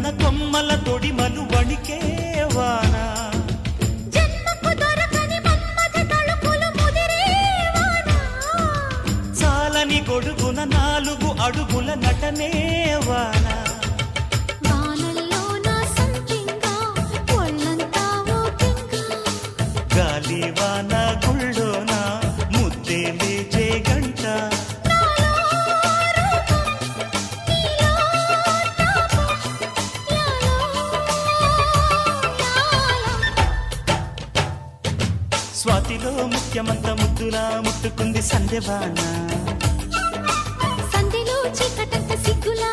విరిసిన కొమ్మల తొడిమలు వణికే వాన జన్మకు దొరకని మన్మథ తళుకులు ముదిరే వాన చాలని గొడుగున 4 అడుగుల నటనే వాన వానల్లోన సంపింగా ఒళ్ళంతా ఊపింగా గాలి వాన గుళ్ళోన ముద్దే లేచే గంట స్వాతిలో ముఖ్యమంత ముద్దులా ముట్టుకుంది సంధ్యవాన సంధిలో చీకటంత సిగ్గులా